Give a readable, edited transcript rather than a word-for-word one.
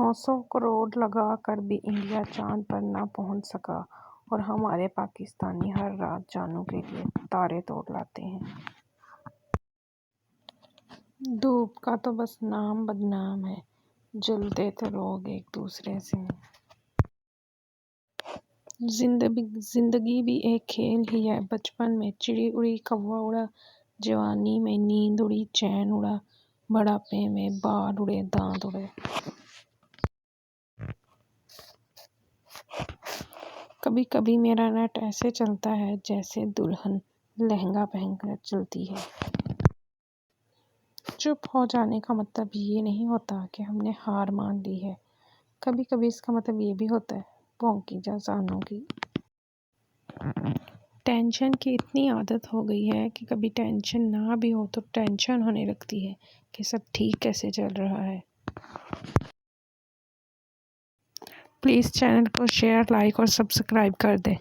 900 करोड़ लगा कर भी इंडिया चांद पर ना पहुंच सका और हमारे पाकिस्तानी हर रात जानू के लिए तारे तोड़ लाते हैं। धूप का तो बस नाम बदनाम है, जलते तो लोग एक दूसरे से। जिंदगी भी एक खेल ही है। बचपन में चिड़ी उड़ी कौवा उड़ा, जवानी में नींद उड़ी चैन उड़ा, बुढ़ापे में बाल उड़े दांत उड़े। कभी कभी मेरा नेट ऐसे चलता है जैसे दुल्हन लहंगा पहनकर चलती है। चुप हो जाने का मतलब ये नहीं होता कि हमने हार मान ली है। कभी कभी इसका मतलब ये भी होता है भौंकी जा जानों की। टेंशन की इतनी आदत हो गई है कि कभी टेंशन ना भी हो तो टेंशन होने लगती है कि सब ठीक कैसे चल रहा है। प्लीज़ चैनल को शेयर, लाइक और सब्सक्राइब कर दें।